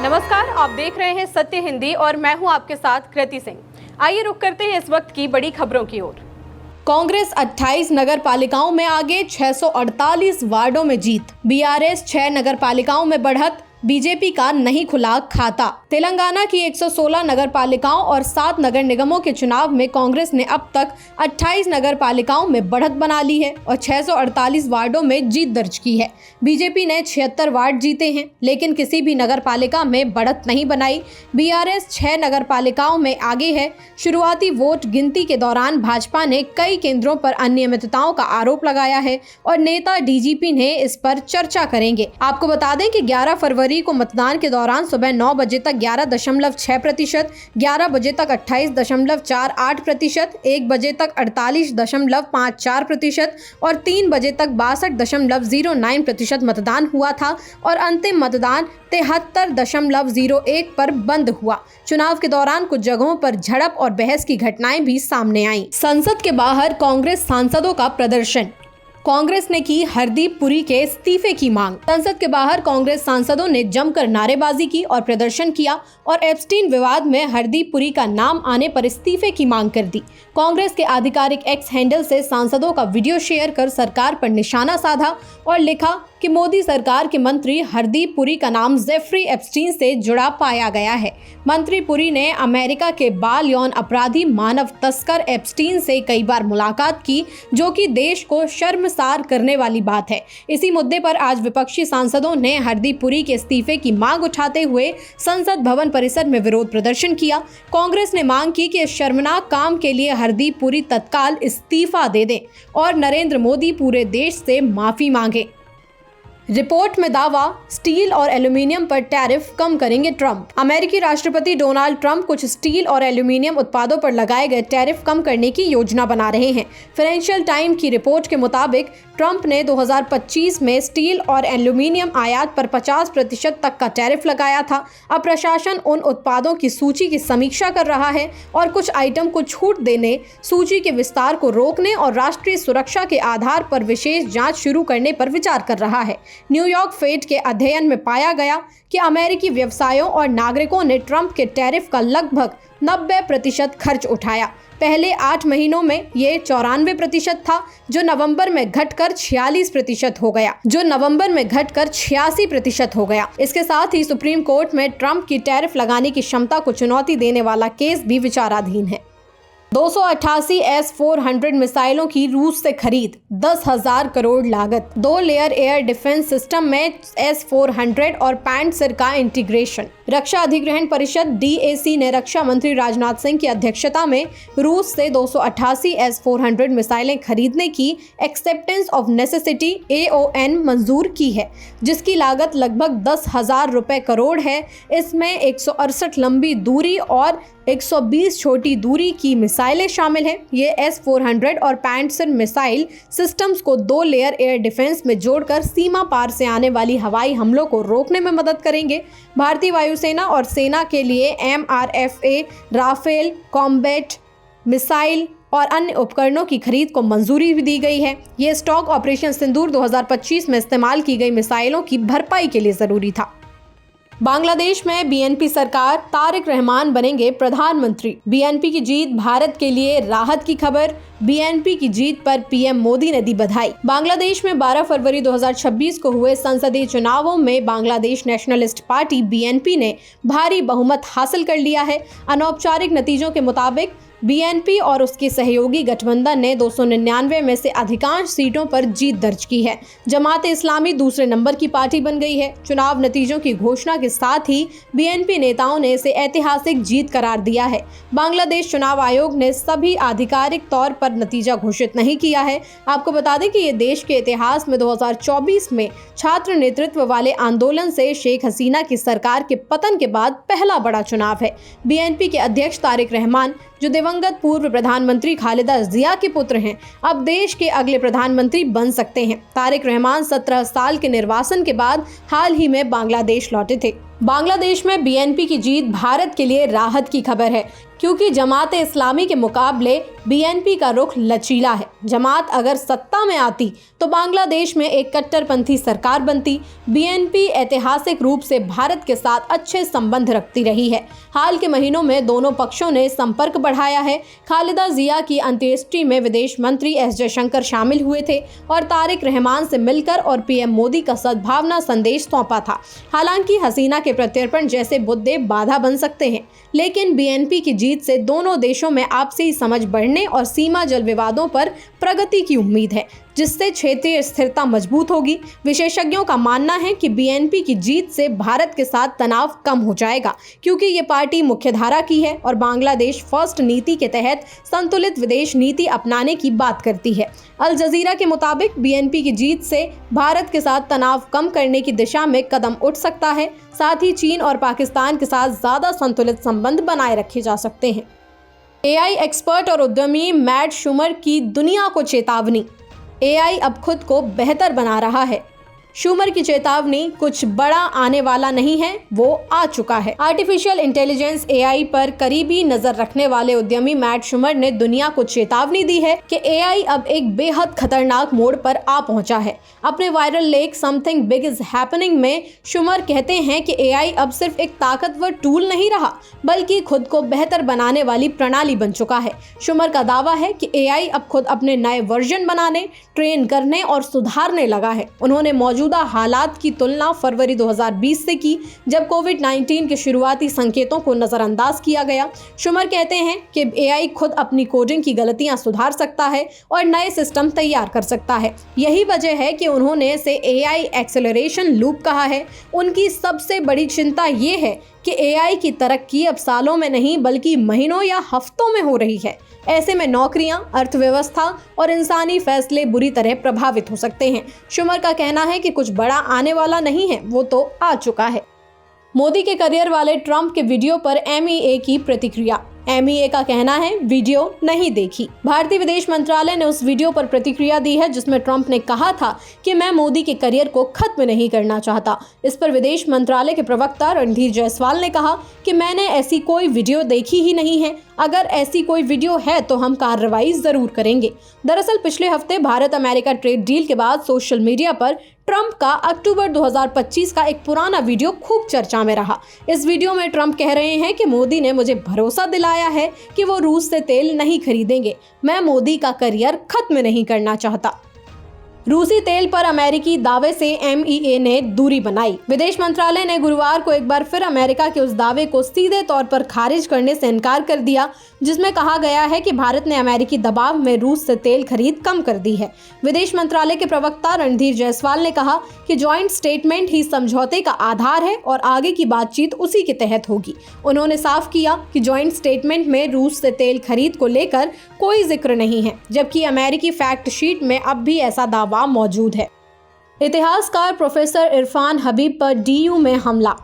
नमस्कार, आप देख रहे हैं सत्य हिंदी और मैं हूं आपके साथ कृति सिंह। आइए रुक करते हैं इस वक्त की बड़ी खबरों की ओर। कांग्रेस 28 नगर पालिकाओं में आगे, 648 वार्डों में जीत। बीआरएस 6 नगर पालिकाओं में बढ़त, बीजेपी का नहीं खुला खाता। तेलंगाना की 116 नगर पालिकाओं और 7 नगर निगमों के चुनाव में कांग्रेस ने अब तक 28 नगर पालिकाओं में बढ़त बना ली है और 648 वार्डों में जीत दर्ज की है। बीजेपी ने 76 वार्ड जीते हैं, लेकिन किसी भी नगर पालिका में बढ़त नहीं बनाई। बीआरएस 6 नगर पालिकाओं में आगे है। शुरुआती वोट गिनती के दौरान भाजपा ने कई केंद्रों पर अनियमितताओं का आरोप लगाया है और नेता डीजीपी ने इस पर चर्चा करेंगे। आपको बता दें कि 11 फरवरी को मतदान के दौरान सुबह 9 बजे तक 11.6%, 11 बजे तक 28.48%, 1 बजे तक 48.54% और 3 बजे तक 62.09% मतदान हुआ था और अंतिम मतदान 73.01 पर बंद हुआ। चुनाव के दौरान कुछ जगहों पर झड़प और बहस की घटनाएं भी सामने आईं। संसद के बाहर कांग्रेस सांसदों का प्रदर्शन। कांग्रेस ने की हरदीप पुरी के इस्तीफे की मांग। संसद के बाहर कांग्रेस सांसदों ने जमकर नारेबाजी की और प्रदर्शन किया और एप्स्टीन विवाद में हरदीप पुरी का नाम आने पर इस्तीफे की मांग कर दी। कांग्रेस के आधिकारिक एक्स हैंडल से सांसदों का वीडियो शेयर कर सरकार पर निशाना साधा और लिखा कि मोदी सरकार के मंत्री हरदीप पुरी का नाम जेफरी एप्स्टीन से जुड़ा पाया गया है। मंत्री पुरी ने अमेरिका के बाल यौन अपराधी मानव तस्कर एप्स्टीन से कई बार मुलाकात की, जो कि देश को शर्मसार करने वाली बात है। इसी मुद्दे पर आज विपक्षी सांसदों ने हरदीप पुरी के इस्तीफे की मांग उठाते हुए संसद भवन परिसर में विरोध प्रदर्शन किया। कांग्रेस ने मांग की कि इस शर्मनाक काम के लिए हरदीप पुरी तत्काल इस्तीफा दे दें और नरेंद्र मोदी पूरे देश से माफी मांगे। रिपोर्ट में दावा, स्टील और एल्यूमीनियम पर टैरिफ कम करेंगे ट्रंप। अमेरिकी राष्ट्रपति डोनाल्ड ट्रंप कुछ स्टील और एल्यूमीनियम उत्पादों पर लगाए गए टैरिफ कम करने की योजना बना रहे हैं। फाइनेंशियल टाइम की रिपोर्ट के मुताबिक ट्रंप ने 2025 में स्टील और एल्यूमीनियम आयात पर 50% तक का टैरिफ लगाया था। अब प्रशासन उन उत्पादों की सूची की समीक्षा कर रहा है और कुछ आइटम को छूट देने, सूची के विस्तार को रोकने और राष्ट्रीय सुरक्षा के आधार पर विशेष जांच शुरू करने पर विचार कर रहा है। न्यूयॉर्क फेड के अध्ययन में पाया गया कि अमेरिकी व्यवसायों और नागरिकों ने ट्रंप के टैरिफ का लगभग 90% खर्च उठाया। पहले 8 महीनों में ये 94% था, जो नवंबर में घटकर 86% हो गया। इसके साथ ही सुप्रीम कोर्ट में ट्रंप की टैरिफ लगाने की क्षमता को चुनौती देने वाला केस भी विचाराधीन है। 288 S-400 मिसाइलों की रूस से खरीद, 10,000 करोड़ लागत। 2 लेयर एयर डिफेंस सिस्टम में S-400 और पैंट्सर का इंटीग्रेशन। रक्षा अधिग्रहण परिषद DAC ने रक्षा मंत्री राजनाथ सिंह की अध्यक्षता में रूस से 288 S-400 मिसाइलें खरीदने की एक्सेप्टेंस ऑफ नेसेसिटी AON मंजूर की है, जिसकी लागत लगभग 10,000 रुपए करोड़ है। इसमें 168 लंबी दूरी और 120 छोटी दूरी की मिसाइलें शामिल हैं। ये S-400 और पैंट्सर मिसाइल सिस्टम्स को 2 लेयर एयर डिफेंस में जोड़कर सीमा पार से आने वाली हवाई हमलों को रोकने में मदद करेंगे। भारतीय वायुसेना और सेना के लिए MRFA, राफेल, कॉम्बैट मिसाइल और अन्य उपकरणों की खरीद को मंजूरी भी दी गई है। ये स्टॉक ऑपरेशन सिंदूर 2025 में इस्तेमाल की गई मिसाइलों की भरपाई के लिए जरूरी था। बांग्लादेश में BNP सरकार, तारिक रहमान बनेंगे प्रधानमंत्री। BNP की जीत भारत के लिए राहत की खबर। BNP की जीत पर PM मोदी ने दी बधाई। बांग्लादेश में 12 फरवरी 2026 को हुए संसदीय चुनावों में बांग्लादेश नेशनलिस्ट पार्टी BNP ने भारी बहुमत हासिल कर लिया है। अनौपचारिक नतीजों के मुताबिक BNP और उसके सहयोगी गठबंधन ने 299 में से अधिकांश सीटों पर जीत दर्ज की है। जमात इस्लामी दूसरे नंबर की पार्टी बन गई है। चुनाव नतीजों की घोषणा के साथ ही BNP नेताओं ने इसे ऐतिहासिक जीत करार दिया है। बांग्लादेश चुनाव आयोग ने सभी आधिकारिक तौर पर नतीजा घोषित नहीं किया है। आपको बता दें कि ये देश के इतिहास में 2024 में छात्र नेतृत्व वाले आंदोलन से शेख हसीना की सरकार के पतन के बाद पहला बड़ा चुनाव है। BNP के अध्यक्ष तारिक रहमान, जो दिवंगत पूर्व प्रधानमंत्री खालिदा जिया के पुत्र हैं, अब देश के अगले प्रधानमंत्री बन सकते हैं। तारिक रहमान 17 साल के निर्वासन के बाद हाल ही में बांग्लादेश लौटे थे। बांग्लादेश में बीएनपी की जीत भारत के लिए राहत की खबर है, क्योंकि जमात इस्लामी के मुकाबले बीएनपी का रुख लचीला है। जमात अगर सत्ता में आती तो बांग्लादेश में एक कट्टरपंथी सरकार बनती। बीएनपी ऐतिहासिक रूप से भारत के साथ अच्छे संबंध रखती रही है। हाल के महीनों में दोनों पक्षों ने संपर्क बढ़ाया है। खालिदा जिया की अंत्येष्टि में विदेश मंत्री एस जयशंकर शामिल हुए थे और तारिक रहमान से मिलकर और पीएम मोदी का सद्भावना संदेश सौंपा था। हालांकि हसीना के प्रत्यर्पण जैसे मुद्दे बाधा बन सकते हैं, लेकिन बीएनपी की जीत से दोनों देशों में आपसी समझ बढ़ने और सीमा जल विवादों पर प्रगति की उम्मीद है, जिससे क्षेत्रीय स्थिरता मजबूत होगी। विशेषज्ञों का मानना है कि बीएनपी की जीत से भारत के साथ तनाव कम हो जाएगा, क्योंकि ये पार्टी मुख्यधारा की है और बांग्लादेश फर्स्ट नीति के तहत संतुलित विदेश नीति अपनाने की बात करती है। अल जजीरा के मुताबिक बीएनपी की जीत से भारत के साथ तनाव कम करने की दिशा में कदम उठ सकता है। साथ ही चीन और पाकिस्तान के साथ ज्यादा संतुलित संबंध बनाए रखे जा सकते हैं। एआई एक्सपर्ट और उद्यमी मैट शूमर की दुनिया को चेतावनी। एआई अब खुद को बेहतर बना रहा है। शूमर की चेतावनी, कुछ बड़ा आने वाला नहीं है, वो आ चुका है। आर्टिफिशियल इंटेलिजेंस एआई पर करीबी नजर रखने वाले उद्यमी मैट शूमर ने दुनिया को चेतावनी दी है कि एआई अब एक बेहद खतरनाक मोड़ पर आ पहुंचा है। अपने वायरल लेख समथिंग बिग इज हैपनिंग में शूमर कहते हैं कि एआई अब सिर्फ एक ताकतवर टूल नहीं रहा, बल्कि खुद को बेहतर बनाने वाली प्रणाली बन चुका है। शूमर का दावा है कि एआई अब खुद अपने नए वर्जन बनाने, ट्रेन करने और सुधारने लगा है। उन्होंने मौजूदा हालात की तुलना फरवरी 2020 से की, जब कोविड-19 के शुरुआती संकेतों को नजरअंदाज किया गया। शूमर कहते हैं कि एआई खुद अपनी कोडिंग की गलतियां सुधार सकता है और नए सिस्टम तैयार कर सकता है। यही वजह है कि उन्होंने इसे एआई एक्सेलरेशन लूप कहा है। उनकी सबसे बड़ी चिंता ये है कि एआई की तरक्की अब सालों में नहीं बल्कि महीनों या हफ्तों में हो रही है। ऐसे में नौकरियां, अर्थव्यवस्था और इंसानी फैसले बुरी तरह प्रभावित हो सकते हैं। शूमर का कहना है कि कुछ बड़ा आने वाला नहीं है, वो तो आ चुका है। मोदी के करियर वाले ट्रंप के वीडियो पर एमईए की प्रतिक्रिया। एमईए का कहना है, वीडियो नहीं देखी। भारतीय विदेश मंत्रालय ने उस वीडियो पर प्रतिक्रिया दी है जिसमें ट्रंप ने कहा था कि मैं मोदी के करियर को खत्म नहीं करना चाहता। इस पर विदेश मंत्रालय के प्रवक्ता रणधीर जायसवाल ने कहा कि मैंने ऐसी कोई वीडियो देखी ही नहीं है। अगर ऐसी कोई वीडियो है तो हम कार्रवाई जरूर करेंगे। दरअसल पिछले हफ्ते भारत अमेरिका ट्रेड डील के बाद सोशल मीडिया पर ट्रंप का अक्टूबर 2025 का एक पुराना वीडियो खूब चर्चा में रहा। इस वीडियो में ट्रंप कह रहे हैं कि मोदी ने मुझे भरोसा दिलाया है कि वो रूस से तेल नहीं खरीदेंगे। मैं मोदी का करियर खत्म नहीं करना चाहता। रूसी तेल पर अमेरिकी दावे से एमईए ने दूरी बनाई। विदेश मंत्रालय ने गुरुवार को एक बार फिर अमेरिका के उस दावे को सीधे तौर पर खारिज करने से इनकार कर दिया, जिसमें कहा गया है कि भारत ने अमेरिकी दबाव में रूस से तेल खरीद कम कर दी है। विदेश मंत्रालय के प्रवक्ता रणधीर जायसवाल ने कहा कि ज्वाइंट स्टेटमेंट ही समझौते का आधार है और आगे की बातचीत उसी के तहत होगी। उन्होंने साफ किया कि ज्वाइंट स्टेटमेंट में रूस से तेल खरीद को लेकर कोई जिक्र नहीं है, जबकि अमेरिकी फैक्ट शीट में अब भी ऐसा दावा मौजूद है। इतिहासकार प्रोफेसर इरफान हबीब पर डीयू में हमला।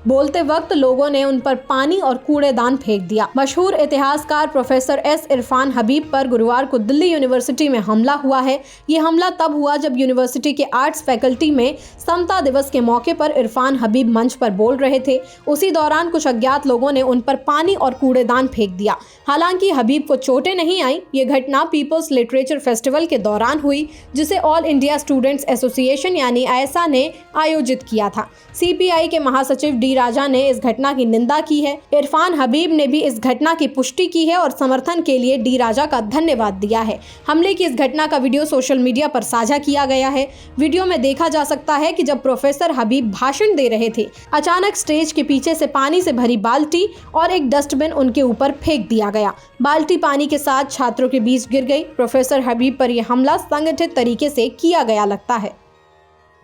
बोलते वक्त लोगों ने उन पर पानी और कूड़ेदान फेंक दिया। मशहूर इतिहासकार प्रोफेसर एस इरफान हबीब पर गुरुवार को दिल्ली यूनिवर्सिटी में हमला हुआ है। ये हमला तब हुआ जब यूनिवर्सिटी के आर्ट्स फैकल्टी में समता दिवस के मौके पर इरफान हबीब मंच पर बोल रहे थे। उसी दौरान कुछ अज्ञात लोगों ने उन पर पानी और कूड़ेदान फेंक दिया। हालांकि हबीब को चोटें नहीं आई। ये घटना पीपल्स लिटरेचर फेस्टिवल के दौरान हुई, जिसे ऑल इंडिया स्टूडेंट्स एसोसिएशन यानी आयसा ने आयोजित किया था। सीपीआई के महासचिव डी राजा ने इस घटना की निंदा की है। इरफान हबीब ने भी इस घटना की पुष्टि की है और समर्थन के लिए डी राजा का धन्यवाद दिया है। हमले की इस घटना का वीडियो सोशल मीडिया पर साझा किया गया है। वीडियो में देखा जा सकता है कि जब प्रोफेसर हबीब भाषण दे रहे थे, अचानक स्टेज के पीछे से पानी से भरी बाल्टी और एक डस्टबिन उनके ऊपर फेंक दिया गया। बाल्टी पानी के साथ छात्रों के बीच गिर गई। प्रोफेसर हबीब पर यह हमला संगठित तरीके से किया गया लगता है।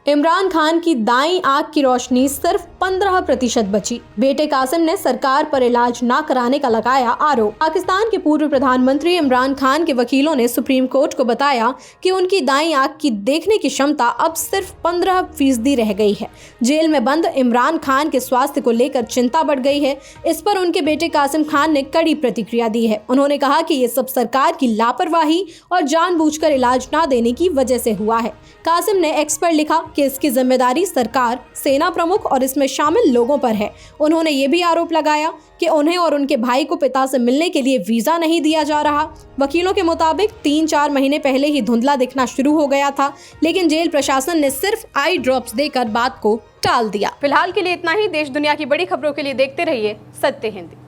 इमरान खान की दाईं आंख की रोशनी सिर्फ 15% बची। बेटे कासिम ने सरकार पर इलाज न कराने का लगाया आरोप। पाकिस्तान के पूर्व प्रधानमंत्री इमरान खान के वकीलों ने सुप्रीम कोर्ट को बताया कि उनकी दाईं आंख की देखने की क्षमता अब सिर्फ 15% रह गई है। जेल में बंद इमरान खान के स्वास्थ्य को लेकर चिंता बढ़ गई है। इस पर उनके बेटे कासिम खान ने कड़ी प्रतिक्रिया दी है। उन्होंने कहा कि ये सब सरकार की लापरवाही और जानबूझकर इलाज न देने की वजह से हुआ है। कासिम ने एक्स पर लिखा कि इसकी जिम्मेदारी सरकार, सेना प्रमुख और इसमें शामिल लोगों पर है। उन्होंने ये भी आरोप लगाया कि उन्हें और उनके भाई को पिता से मिलने के लिए वीजा नहीं दिया जा रहा। वकीलों के मुताबिक 3-4 महीने पहले ही धुंधला दिखना शुरू हो गया था, लेकिन जेल प्रशासन ने सिर्फ आई ड्रॉप्स देकर बात को टाल दिया। फिलहाल के लिए इतना ही। देश दुनिया की बड़ी खबरों के लिए देखते रहिए सत्य Hindi.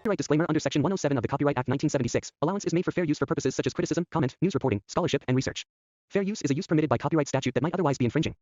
Copyright disclaimer under Section 107 of the Copyright Act 1976. Allowance is made for fair use for purposes such as criticism, comment, news reporting, scholarship, and research. Fair use is a use permitted by copyright statute that might otherwise be infringing.